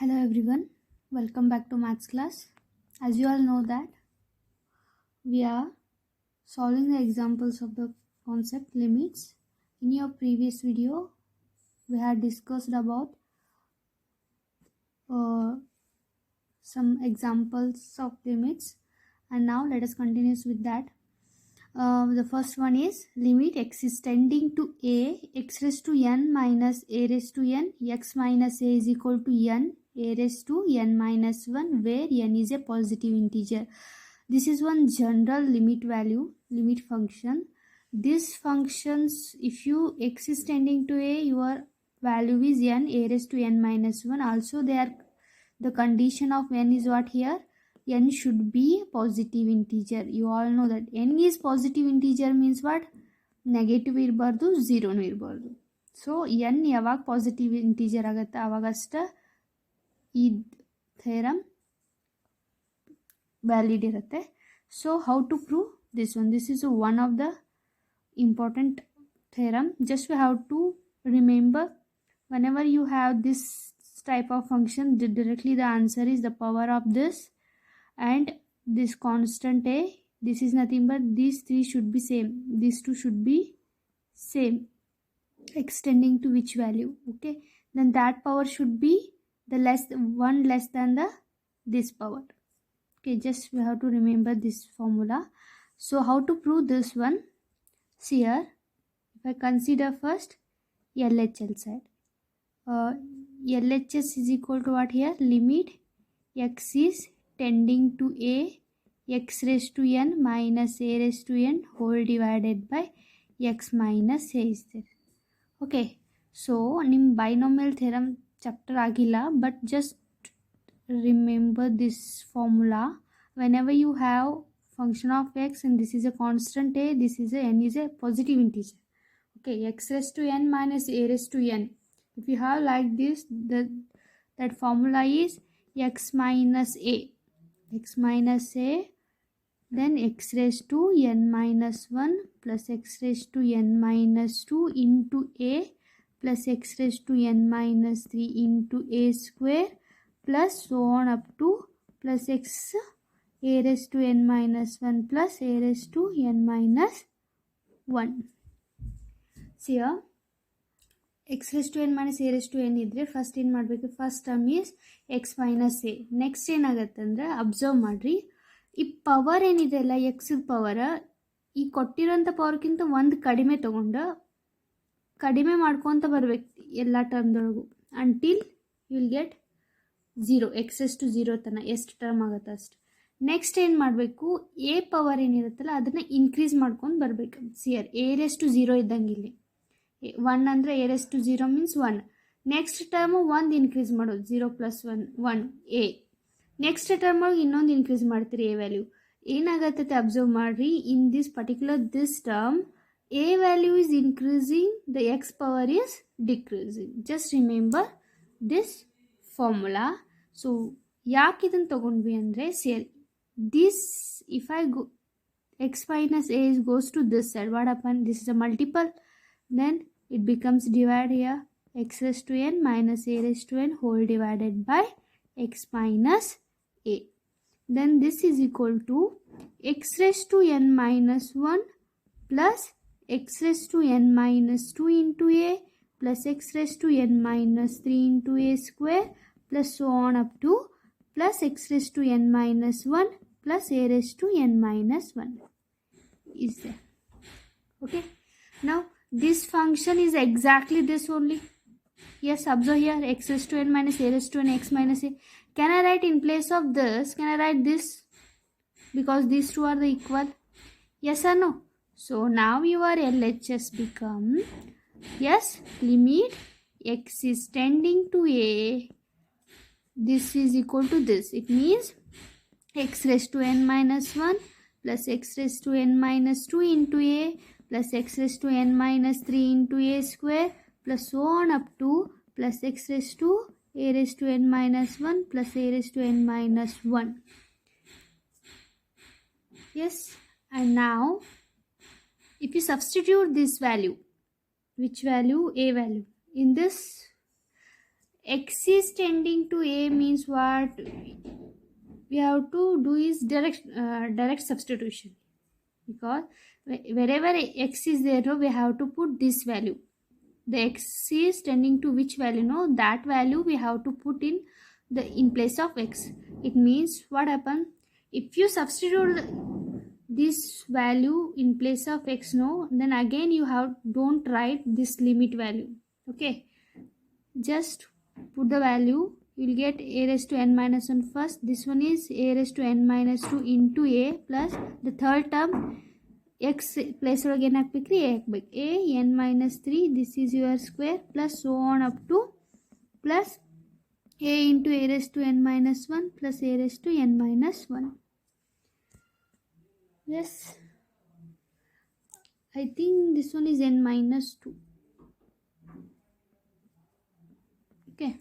Hello everyone, welcome back to maths class. As you all know that we are solving the examples of the concept limits. In your previous video, we had discussed about some examples of limits, and now let us continue with that. The first one is limit x is tending to a x raised to n minus a raised to n x minus a is equal to n a raised to n minus 1 where n is a positive integer. This is one general limit value, limit function. These functions, if you x is tending to a, your value is n a raised to n minus 1. Also, the condition of n is what here? N should be a positive integer. You all know that n is positive integer means what? Negative ಇರಬಾರ್ದು, ಝೀರೋನು ಇರಬಾರ್ದು. So n ಯಾವಾಗ positive integer ಆಗುತ್ತೆ ಆವಾಗಷ್ಟೇ ಈ theorem valid ಇರುತ್ತೆ. So how to prove this one? This is one of the important theorem. Just we have to remember, whenever you have this type of function, directly the answer is the power of this and this constant a. This is nothing but these three should be same, these two should be same, extending to which value? Okay, then that power should be the one less than the this power. Okay, just we have to remember this formula. So how to prove this one? See here, if I consider first LHL side, LHS is equal to what here? Limit x is tending to a x raised to n minus a raised to n whole divided by x minus a is there. Okay, so nim binomial theorem chapter agilla, but just remember this formula. Whenever you have function of x and this is a constant a, this is a n is a positive integer. Okay, x raised to n minus a raised to n. If you have like this, that formula is x minus a, then x raised to n minus 1 plus x raised to n minus 2 into a plus x raised to n minus 3 into a square plus so on up to plus x a raised to n minus 1 plus a raised to n minus 1. See here, x raised to n minus a raised to n ಇದ್ರೆ first ಏನು ಮಾಡಬೇಕು? First term is X minus A. Next ಏನಾಗುತ್ತೆ ಅಂದರೆ observe ಮಾಡಿರಿ, ಈ power ಏನಿದೆ ಅಲ್ಲ ಎಕ್ಸ್ದ power, ಈ ಕೊಟ್ಟಿರೋಂಥ ಪವರ್ಗಿಂತ ಒಂದು ಕಡಿಮೆ ತೊಗೊಂಡು ಕಡಿಮೆ ಮಾಡ್ಕೊತ ಬರಬೇಕು ಎಲ್ಲ ಟರ್ಮ್ದೊಳಗು until you will get zero, x raise to zero ತನಕ ಎಷ್ಟು ಟರ್ಮ್ ಆಗುತ್ತೆ ಅಷ್ಟು. ನೆಕ್ಸ್ಟ್ ಏನು ಮಾಡಬೇಕು? ಎ ಪವರ್ ಏನಿರುತ್ತಲ್ಲ ಅದನ್ನು ಇನ್ಕ್ರೀಸ್ ಮಾಡ್ಕೊಂಡು ಬರಬೇಕು. ಸಿಯರ್ ಎ ರೇಸ್ ಟು ಝೀರೋ ಇದ್ದಂಗೆ ಇಲ್ಲಿ 1 ಅಂದರೆ a raise to zero means 1. Next term ಒಂದು ಇನ್ಕ್ರೀಸ್ ಮಾಡೋದು, 0 ಪ್ಲಸ್ 1 ಎ. ನೆಕ್ಸ್ಟ್ ಟರ್ಮ್ ಒಳಗೆ ಇನ್ನೊಂದು ಇನ್ಕ್ರೀಸ್ ಮಾಡ್ತೀರಿ ಎ ವ್ಯಾಲ್ಯೂ. ಏನಾಗತ್ತೆ ಅಬ್ಸರ್ವ್ ಮಾಡಿರಿ, in this particular this term A value is increasing, the X power is decreasing. Just remember this formula. So ಯಾಕೆ ಇದನ್ನು ತೊಗೊಂಡ್ವಿ ಅಂದರೆ, ಸೇರಿ this if I go x minus a goes to this side, what happen? This is a multiple, then it becomes divide here, x raised to n minus a raised to n whole divided by x minus a. Then this is equal to x raised to n minus 1 plus x raised to n minus 2 into a plus x raised to n minus 3 into a square plus so on up to plus x raised to n minus 1 plus a raised to n minus 1 is there. Okay, now this function is exactly this only. Yes, observe here, x raised to n minus a raised to n x minus a. Can I write in place of this, can I write this? Because these two are the equal. Yes or no? So now your LHS become, yes, limit x is tending to a, this is equal to this. It means x raised to n minus 1 plus x raised to n minus 2 into a plus x raised to n minus 3 into a square plus so on up to plus x raised to a raised to n minus 1 plus a raised to n minus 1. Yes, and now if you substitute this value, which value? A value. In this x is tending to a means what we have to do is direct substitution, because wherever x is there, no, we have to put this value. The x is tending to which value, no, that value we have to put in place of x. It means what happen, if you substitute this value in place of x, no, then again you don't write this limit value. Okay, just put the value, you will get a raised to n minus 1 first. This one is a raised to n minus 2 into a, plus the third term x place again ಹಾಕ್ಬೇಕ್ರಿ a ಹಾಕ್ಬೇಕು, a n minus 3, this is your square, plus so on up to plus a into a raised to n minus 1 plus a raised to n minus 1. Yes, I think this one is n minus 2. Okay,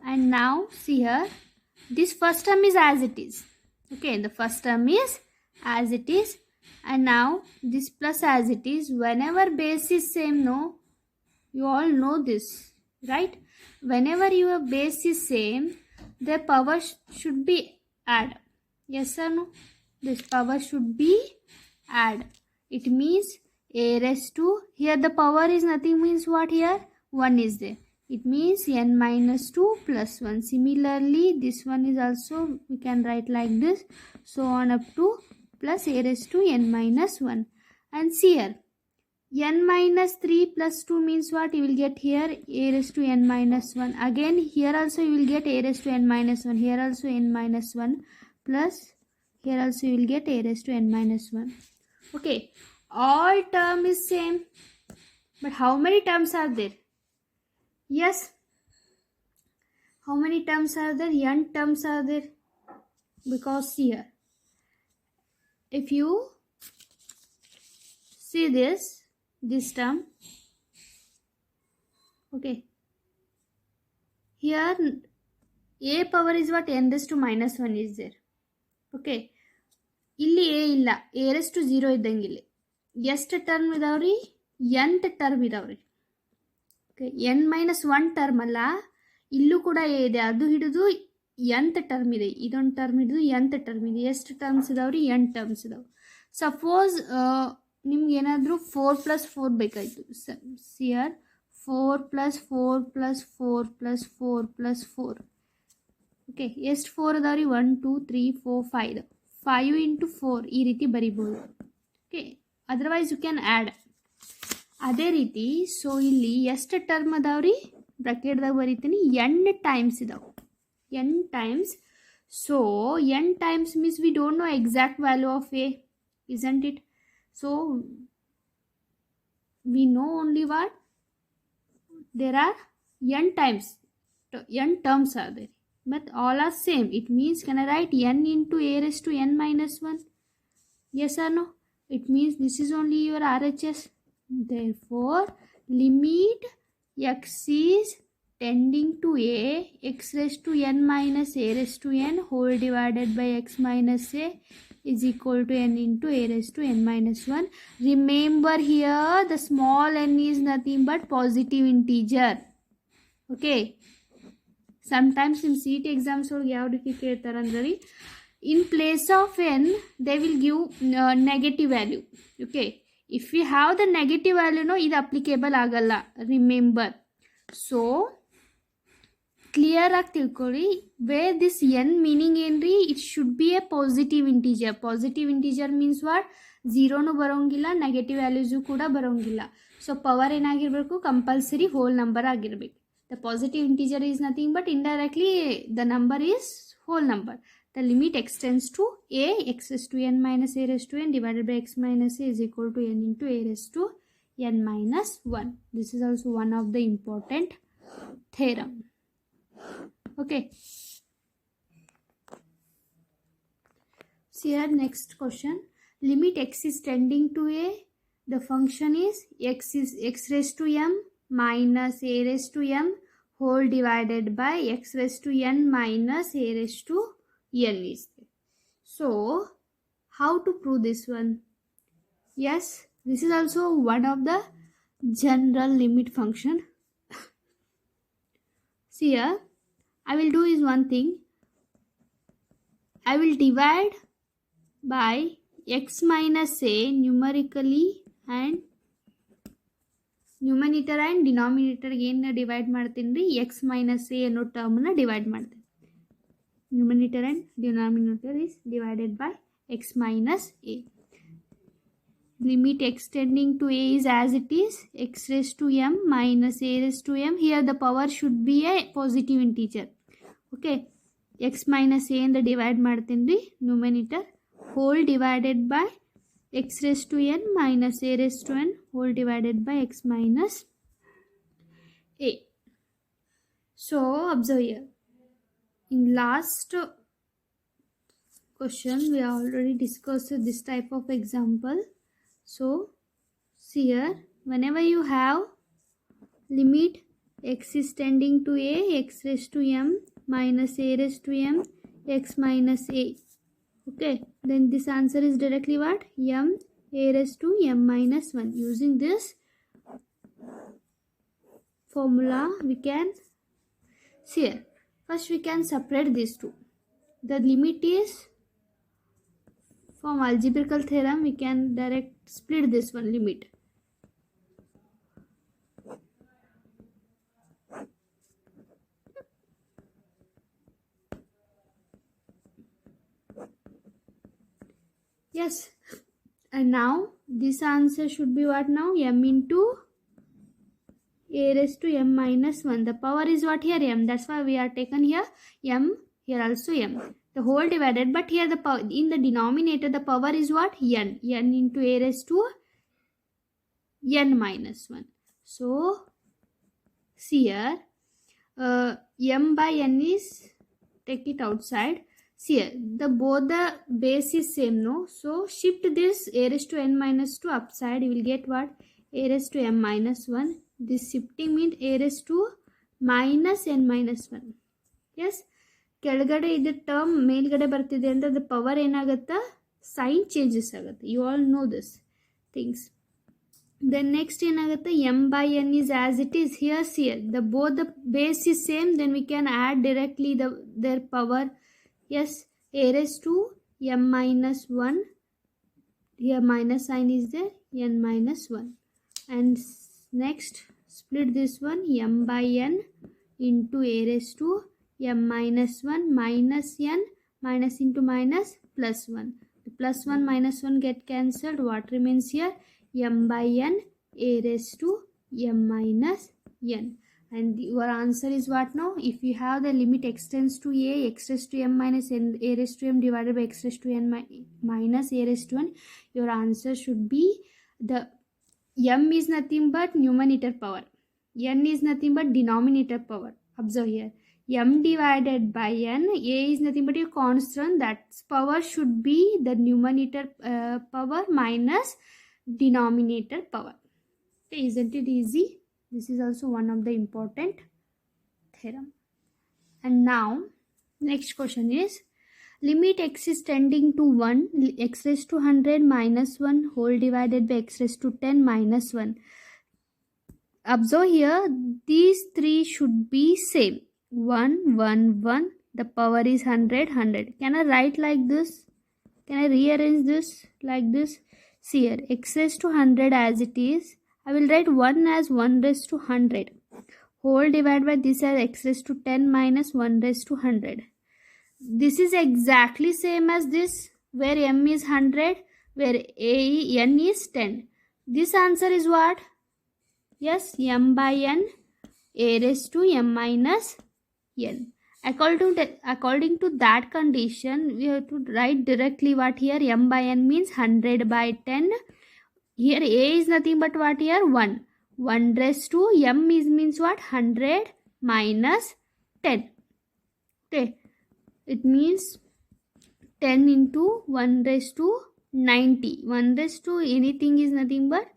and now see here, this first term is as it is. Okay, the first term is as it is, and now this plus as it is. Whenever base is same, no, you all know this, right? Whenever your base is same, the power should be add. Yes or no? This power should be add. It means a raised to, here the power is nothing means what, here 1 is there. It means n minus 2 plus 1. Similarly, this one is also, we can write like this, so on up to plus a raised to n minus 1. And see here, n minus 3 plus 2 means what, you will get here a raised to n minus 1. Again here also you will get a raised to n minus 1. Here also n minus 1, plus here also you will get a raised to n minus 1. Okay, all term is same, but how many terms are there? Yes, how many terms are there? N terms are there, because see here, if you see this term, okay, here a power is what, n raised to minus 1 is there. Okay, ಇಲ್ಲಿ a ಇಲ್ಲ, a raised to 0 ಇದ್ದಂಗೆ ಇಲ್ಲಿ ಎಷ್ಟು term ಇದಾವ್ರಿ, nth term ಇದಾವ್ರಿ. Okay, n minus 1 term ಅಲ್ಲ, ಇಲ್ಲೂ ಕೂಡ a ಇದೆ, ಅದು ಹಿಡಿದು nth ಟರ್ಮ್ ಇದೆ, ಇದೊಂದು ಟರ್ಮ್ ಹಿಡಿದು nth ಟರ್ಮ್ ಇದೆ. ಎಷ್ಟು ಟರ್ಮ್ಸ್ ಇದಾವ್ರಿ, n ಟರ್ಮ್ಸ್ ಇದಾವೆ. ಸಪೋಸ್ ನಿಮ್ಗೆ ಏನಾದರೂ 4 plus 4 ಬೇಕಾಯಿತು, ಸಿಯರ್ 4 plus 4 plus 4 plus 4 plus 4. Okay, ಎಷ್ಟು 4 ಅದಾವ್ರಿ, 1 2 3 4 5. 5 into 4 ಈ ರೀತಿ ಬರಿಬೋದು. Okay, otherwise you can add. ಅದೇ ರೀತಿ ಸೊ ಇಲ್ಲಿ ಎಷ್ಟು ಟರ್ಮ್ ಅದಾವ್ರಿ, ಬ್ರಾಕೆಟ್ದಾಗ ಬರೀತೀನಿ, n ಟೈಮ್ಸ್ ಇದಾವೆ, n times. So n times means we don't know exact value of a, isn't it? So we know only what, there are n times, n terms are there, but all are same. It means, can I write n into a raised to n minus 1? Yes or no? It means this is only your RHS. Therefore limit x is tending to a, x raised to n minus a raised to n whole divided by x minus a is equal to n into a raised to n minus 1. Remember here the small n is nothing but positive integer. Okay, sometimes in CET exams ಒಳಗೆ ಯಾವ ರೀತಿ ಕೇಳ್ತಾರೆ ಅಂದ್ರೆ, in place of n they will give negative value. Okay, if we have the negative value, no, ಇದು applicable ಆಗಲ್ಲ, remember. So clear ಆಗಿ ತಿಳ್ಕೊಳ್ಳಿ, where this n meaning ಏನ್ರಿ, it should be a positive integer. Positive integer means what, ಝೀರೋನು ಬರೋಂಗಿಲ್ಲ, negative values ಕೂಡ ಬರೋಂಗಿಲ್ಲ. So power ಏನಾಗಿರಬೇಕು, ಕಂಪಲ್ಸರಿ ಹೋಲ್ ನಂಬರ್ ಆಗಿರಬೇಕು. The positive integer is nothing but indirectly the number is whole number. The limit extends to a, x raised to n minus a raised to n divided by x minus a is equal to n into a raised to n minus 1. This is also one of the important theorem. Okay. See here, next question. Limit x is tending to a. The function is x raised to m minus a raised to m whole divided by x raised to n minus a raised to n is there. So how to prove this one? Yes, this is also one of the general limit function. See here, I will do is one thing. I will divide by x minus a numerically and numerator and denominator ಏನು divide ಮಾಡ್ತೀನಿ ರೀ, X minus A ಅನ್ನೋ ಟರ್ಮನ್ನ divide ಮಾಡ್ತೀನಿ. Numerator and denominator is divided by X minus A. Limit extending to a is as it is, x raised to m minus a raised to m. Here the power should be a positive integer. Okay, x minus a in the divide ಮಾಡ್ತೀನಿ ರೀ, numerator whole divided by x raised to n minus a raised to n whole divided by x minus a. So observe here, in last question we already discussed this type of example. So see here, whenever you have limit x is tending to a, x raised to m minus a raised to m, x minus a. Okay, then this answer is directly what? M a raised to m minus 1. Using this formula we can see here. First we can separate these two. The limit is from algebraical theorem, we can direct split this one limit. Yes, and now this answer should be what now? M into a raised to m minus 1. The power is what here? M. That's why we are taken here m, here also m. The whole divided, but here the power in the denominator, the power is what? N. N into a raised to n minus 1. So see here, m by n is, take it outside. See here, both the base is same, no? So shift this a raised to n minus 2 upside. You will get what? A raised to m minus 1. This shifting means a raised to minus n minus 1. Yes, ಕೆಳಗಡೆ ಇದು term ಮೇಲ್ಗಡೆ ಬರ್ತಿದೆ ಅಂದರೆ ಅದು power ಏನಾಗುತ್ತೆ? Sign changes ಆಗುತ್ತೆ. You all know this things. Then next ಏನಾಗುತ್ತೆ? M by N is as it is. Here seer the both the base is same, then we can add directly their power. Yes, a raised to m minus 1. Here minus sign is there, n minus 1. And next split this one, m by n into a raised to m minus 1 minus n, minus into minus plus 1. The plus 1 minus 1 get cancelled. What remains here? M by n a raised to m minus n. And your answer is what now? If you have the limit extends to a, x raised to m minus n, a raised to m divided by x raised to n minus a raised to n, your answer should be, the m is nothing but numerator power, n is nothing but denominator power. Observe here, m divided by n, a is nothing but a constant, that power should be the numerator power minus denominator power. Okay, isn't it easy? This is also one of the important theorem. And now next question is, limit x is tending to 1, x raised to 100 minus 1 whole divided by x raised to 10 minus 1. Observe here, these three should be same. 1 1 1, the power is 100 100. Can I write like this? Can I rearrange this like this? See here, x raised to 100 as it is, I will write 1 as 1 raised to 100 whole divided by this as x raised to 10 minus 1 raised to 100. This is exactly same as this, where m is 100, where n is 10. This answer is what? Yes, m by n a raised to m minus n. According to that condition, we have to write directly what here? M by n means 100 by 10. Here a is nothing but what here? 1. 1 raised to m is means what? 100 minus 10. Okay, it means 10 into 1 raised to 90. 1 raised to anything is nothing but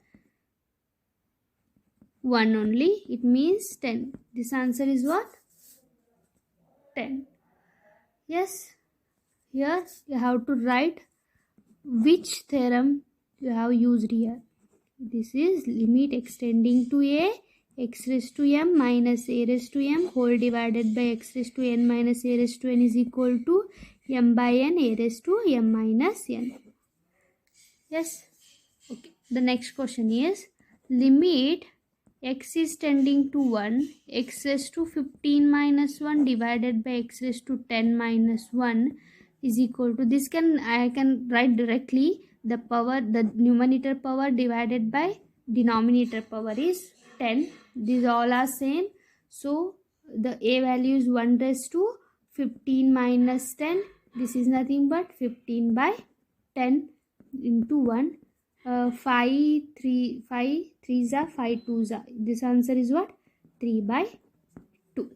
1 only. It means 10. This answer is what? 10. Yes, here you have to write which theorem you have used here. This is limit extending to a, x raised to m minus a raised to m whole divided by x raised to n minus a raised to n is equal to m by n a raised to m minus n. Yes. Okay. The next question is limit x is tending to 1, x raised to 15 minus 1 divided by x raised to 10 minus 1 is equal to, this I can write directly, the power, the numerator power divided by denominator power is 10. These all are same. So the a value is 1 raised to 15 minus 10. This is nothing but 15 by 10 into 1. 5 3 3s are 5 2s are. This answer is what? 3 by 2.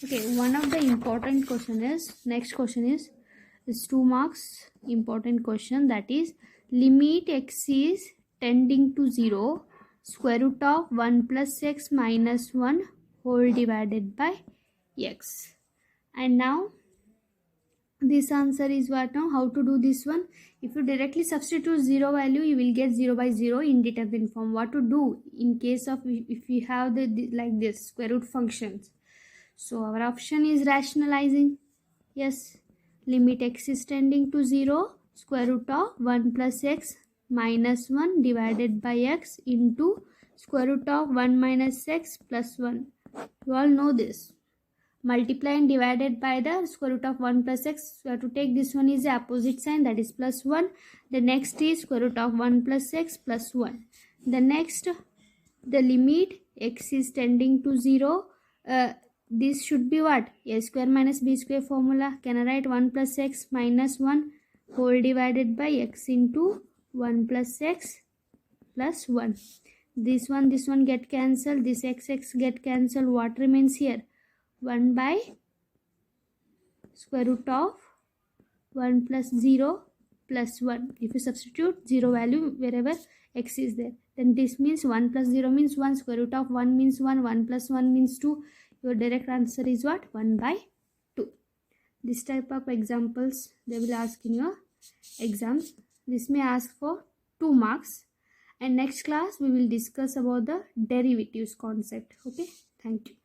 Okay, one of the important question is, next question is 2 marks important question, that is limit x is tending to 0 square root of 1 plus x minus 1 whole divided by x. And now this answer is what? Now how to do this one? If you directly substitute 0 value, you will get 0 by 0 indeterminate form. What to do in case of if we have the like this square root functions? So our option is rationalizing. Yes, limit x is tending to 0 square root of 1 plus x minus 1 divided by x into square root of 1 minus x plus 1. You all know this. Multiply and divided by the square root of 1 plus x. We have to take this one is the opposite sign, that is plus 1. The next is square root of 1 plus x plus 1. The next, the limit x is tending to 0. This should be what? A square minus b square formula. Can I write 1 plus x minus 1 whole divided by x into 1 plus x plus 1. This one get cancelled. This x get cancelled. What remains here? 1 by square root of 1 plus 0 plus 1. If you substitute 0 value wherever x is there, then this means 1 plus 0 means 1, square root of 1 means 1, 1 plus 1 means 2. Your direct answer is what? 1 by 2. This type of examples they will ask in your exams. This may ask for 2 marks. And next class we will discuss about the derivatives concept. Okay, thank you.